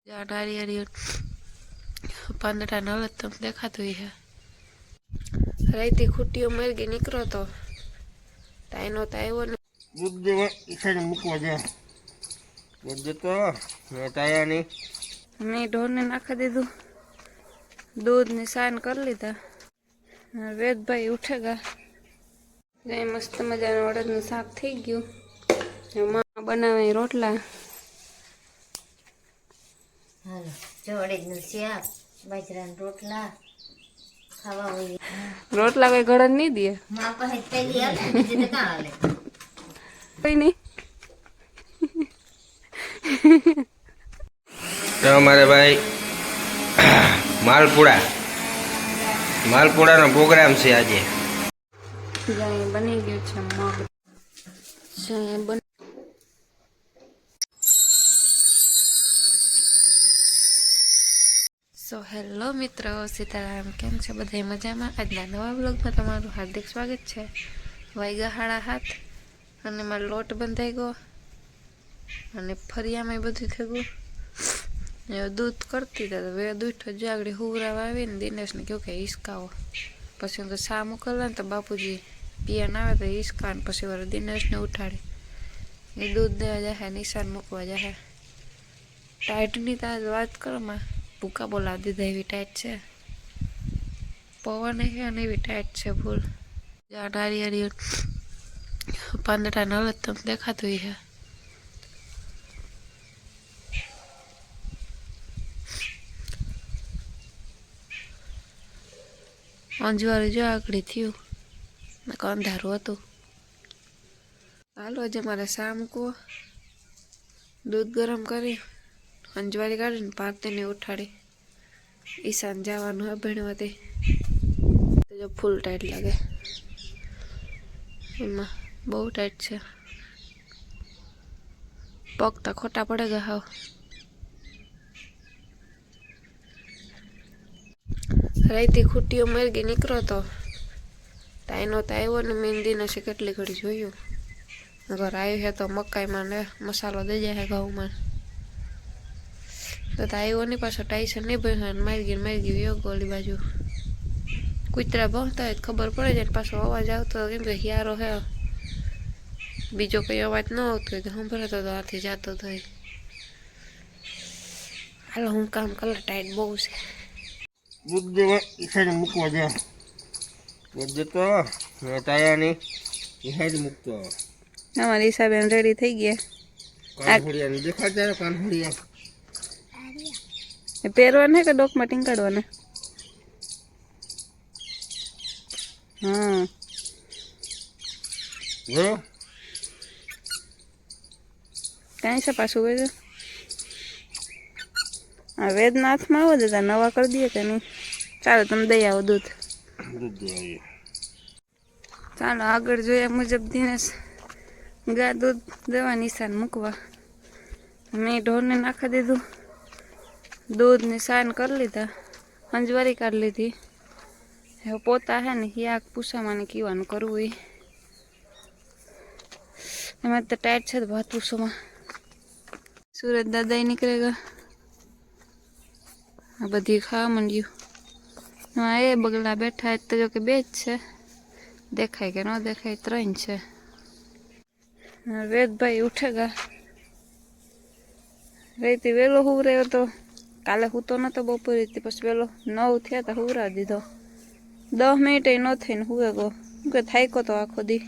नारी हरी पंदरा नल तम देखा तो है रही खुट्टियों मर गई निकलो तो ताइनो ताइवो ने दूध देवा इसे मुकवा दे दूध तो मैं ताया नहीं मैं ढोर ने नाखा दीधु दूध ने सान कर लीधा वेद भाई उठेगा जय मस्त मजा अड़द नु शाक थई गयो मां बनावे रोटला हालो जो अड़द नु शाक बाजराना रोटला खावा होई रोटला कोई गड़न नहीं दिए मां पासे पहली आले बीजे तो कहां आले कोई नहीं तो हमारे भाई मालपुड़ा नो प्रोग्राम से आज जाए बनी गयो छे मग जाए बन सो हेलो मित्रों सीताराम केम छे बधाई मजामां आजना नवा व्लॉगमां तमारुं हार्दिक स्वागत छे वाग्या 7:30 अने मारो लोट बंधाई गयो अने फरियामां बधुं थई गयुं दूध करती था तो वे दूठो जागड़ी हुवरावा आवीने दिनेशने क्यों के हिसकाओ पछी तो सा मोकलवा तो बापूजी पियान आवे तो हिसका पछी वारो दिनेशने उठाड़ी ए दूध देवा जाए निशान मूकवा जाए टाइटनी तो आज बात करो में भूका बोला दीधा एवी टाइट छे पवन है अने एवी टाइट छे फूल जा नारी हरी पंदरा नल तम देखा तो है अंजवारी जो आकड़ी थी अंधारू हतुं हालो आज मारे शाम को दूध गरम करी अंजवारी काढ़ी पार्टी ने उठाड़ी ईशान जवानुं है भणवाथी तो जो फूल टाइट लगे एमां बहु टाइट छे पग तो खोटा पड़ेगा हाव रही खुट्टियों मर गई निकलो तो ताइनो ताइवो ने मेहंदी ने से केटली घड़ी जोयुं अगर आयो है तो मकाई में मसालो दे जाए घઉં में तो ताइवो नहीं पाछो टाइसन नहीं भर्यो मार गई योग गोली बाजू कूतरा भौंता है खबर पड़े जाए पाछो अवाज आवतो केम के हियारो है बीजो कोई अवाज न आवतो तो सांभळतो तो हाथी जातो तो हालो हूँ काम कर टाइट बहु छे दूध देवा इसे मुकवा दे दूध तो मैं ताया नहीं इसे मुकतो हमारे हिसाबे रेडी थई गया कानहुड़िया ने देखा जरा कानहुड़िया પહેરવાના કે ડોકમાં ટીંગાડવાના हाँ जो कहीं से पाछू गए आ वेदना हाथमां आवा देता नवा कर दिए के नहीं चालो तम दई आओ दूध दूध देवाई चालो आगळ जोया मुजब दिनेश गा दूध देवा निशान मूकवा मैं ढोर ने नाखा दीधु दूध ने सान कर लीधा अंजवारी काढ़ लीधी हे पोता है ने याक पूछा माने कीवानुं करवुं ए एमां तो टाइट छे तो बात पूछो में सूरज दादा ही निकलेगा आ बधी खावा मंड्यु हाँ ए बगला बैठा है तो जो के बेच छे देखाय के न देखाय त्रण छे वेद भाई उठेगा रही वेलो हुवरायो तो काले हूतो नतो बपोरे पछी वेलो 9 थया तो हुवरा दीधो 10 मिनिट न थईने हुवे गो के थाक्यो तो आखो दी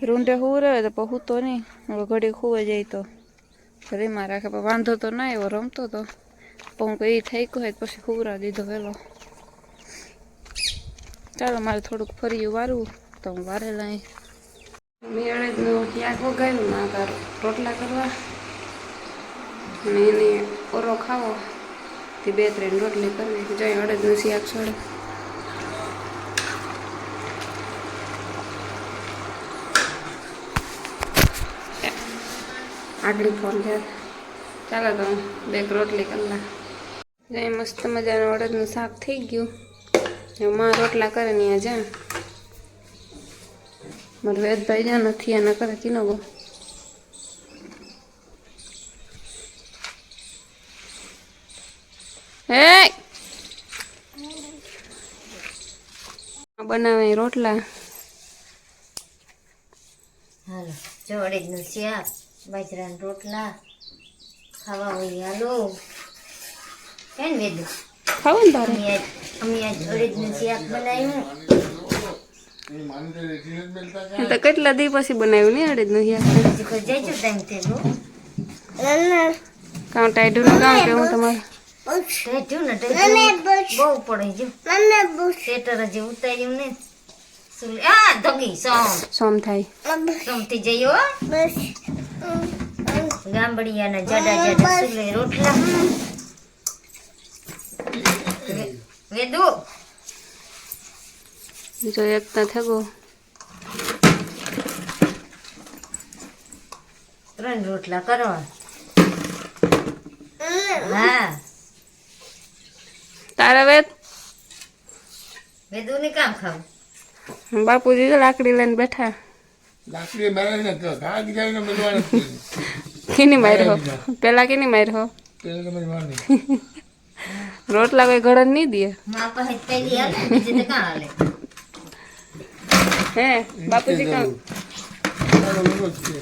रूंढे हुवरायो तो हूतो नहीं घड़ी हुवे जाए तो रीमा राखे पण वांधो तो ना एवो रमतो तो पण कोई थाक्यो होय पछी हुवरा दीधो वेलो चालो मारे थोड़ुंक फरिયું वारવું तो हूँ वारेला मैं अड़दनुं શાક વઘાર્યું ના रोटला करवा ने ओरो खावो ते 2-3 रोटली करवी जो अड़दनुं શાક छोड़े आगड़ी फोन है चलो तो 2 रोटली कर ला जो मस्त मजा अड़दनुं शाक थई गयुं मां रोटला करे ने जा मारे वेद भाई जा नहीं आना करे तीनो गो હે બનાવે રોટલા. હાલો જો અડદનું શાક બાજરાના રોટલા ખાવા હોય હાલો કેમ વેદું ખાવું ને તારે? અમે આજ અડદનું શાક બનાવ્યું. તો કેટલા દી પછી બનાવ્યું ને અડદનું શાક? હજી કોઈ જાય છે ટાઈમ થયેલો કામ ટાઈડું નું કામ કેવું તમારે? ટેટ્યું ને બહુ પડે જો ટેટર હજી ઉતાર્યું ને આ ધગી સોમ થાય સમથી જઈએ હો ગામડિયાના જાડા જાડા સુલે રોટલા વેદુ જો એકતા થગો 3 રોટલા કરવા. હા તારા વેદ વેદુ ને કામ ખાવું. બાપુજી તો લાકડી લઈને બેઠા. લાકડી મારે ને તો ભાગ જાય ને મળવાનું કેની માર્યો પેલા કેની માર્યો? પેલા તમે મારને રોટલા કોઈ ઘડન નહીં દે. માં પાસે પેલી આવે બીજે તો કાં હાલે. હે બાપુજી કામ મારો લોકો છે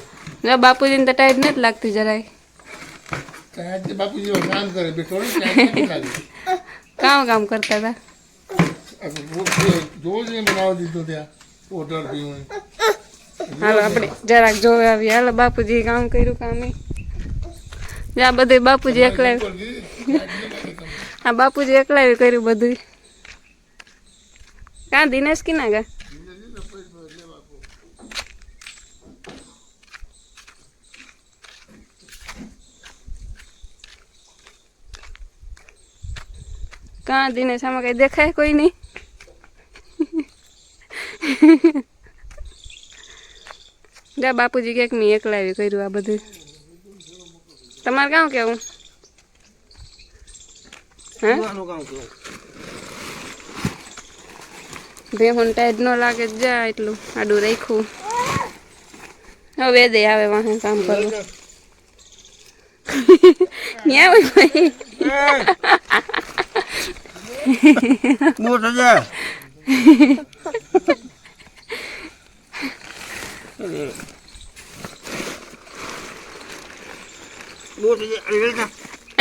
જો બાપુજીને તો ટાઈટ નથી લાગતી જરાય. આજે બાપુજી કામ કરે બેઠો ને ક્યાં લાગે કામ કરતા હતા. જોજ ને બનાવી દીધો ત્યાં ઓર્ડર પીવું હાલો આપણે જરાક જોવે આવી. હાલો બાપુજી કામ કર્યું કામ આ બધું બાપુજી એકલા બાપુજી એકલા કર્યું બધું. કાં દિનેશ કી ના ગા કાં દિનેશ આમાં કઈ દેખાય કોઈ નહીં. જા બાપુજી કેક મી એકલા આવી કર્યું આ બધું. તમારે કામ કેવું? હે ભેહું ટાઈટ ન લાગે જા એટલું આડું રાખ્યું. હવે દે આવે વાહે કામ કરવું. ન્યા ભાઈ મોટ હજાર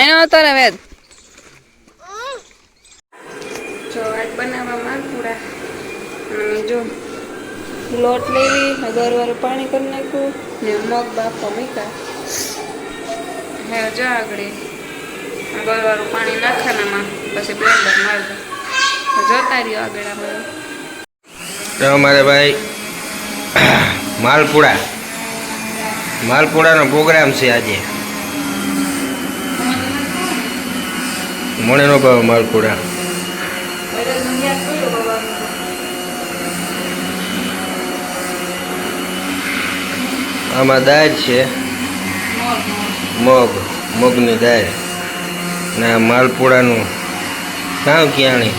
એનો હતો ને વેદ જો આજ બનાવવા માલપુડા. જો લોટ લેવી અગરવાળું પાણી કરી નાખ્યું ને મગ બાફવા મૂક્યા. હવે જો આગળ અગરવાળું પાણી નાખવાનામાં પછી બ્લેન્ડર મારી દો. જોતા રહ્યો આગળ અમારે તો અમારે ભાઈ માલપુડાનો પ્રોગ્રામ છે આજે. મને નો ભાવ માલપુડા. આમાં દાળ છે મગની દાળ ને આ માલપુડાનું કામ ક્યાંની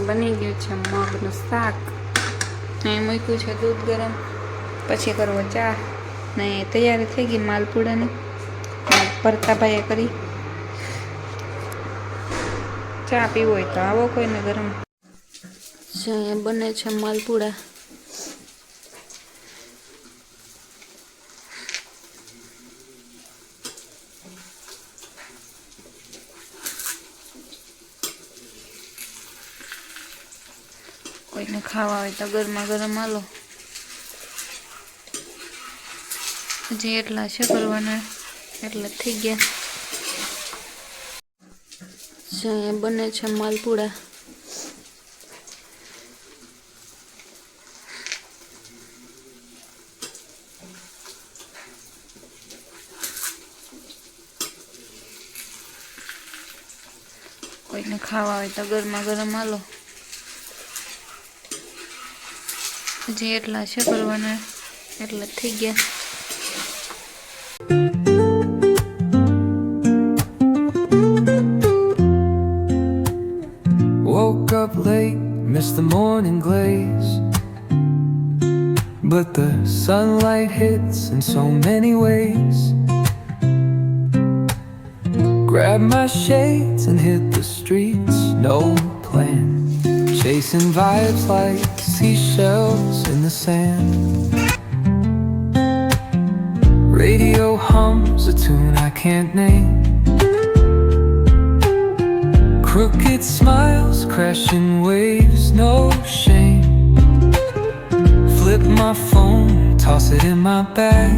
બની ગયું છે મગનું શાક. અહીં મૂક્યું છે દૂધ ગરમ, પછી કરવો ચા ને તૈયારી થઈ ગઈ માલપુડાની. પરતાભાઈએ કરી. ચા પીવો હોય તો આવો કોઈને ગરમ. અહીંયા બને છે માલપુડા. કોઈને ખાવા હોય તો ગરમા ગરમ હાલો. હજી એટલા છે કરવાના એટલા થઈ ગયા. અહીંયા બને છે માલપુડા. કોઈને ખાવા હોય તો ગરમા ગરમ હાલો. હજી એટલા છે કરવાના એટલા થઈ ગયા. but the sunlight hits in so many ways. Grab my shades and hit the streets, no plan. Chasing vibes like seashells in the sand. Radio hums a tune I can't name. Crooked smiles, crashing waves, no shame. Flip my phone, toss it in my bag.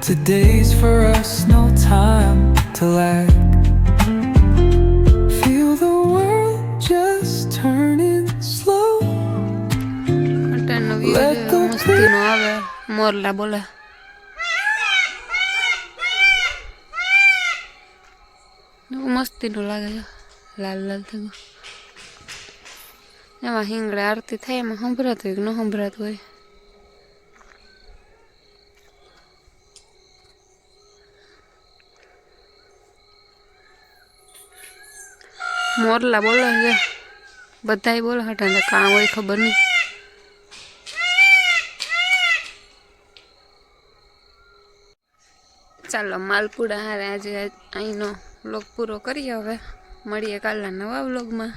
Today's for us, no time to lag. Feel the world just turning slow. અટાણનો view મસ્તીનો આવે મોરલા બોલે મસ્તીનું લાગે છે લાલ લાલ થઈ ગયું એમાં હિંગળે આરતી થાય એમાં સંભળાતું હોય કે ન સંભળાતું હોય મોરલા બોલે છે બધાય બોલે હટાને કાં હોય ખબર નહીં ચાલો માલપુડા હારે આજે અહીંનો વ્લોગ પૂરો કરીએ હવે મળીએ કાલના નવા વ્લોગમાં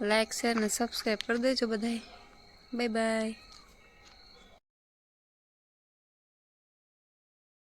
લાઈક શેર ને સબસ્ક્રાઈબ કરી દેજો બધાય બાય બાય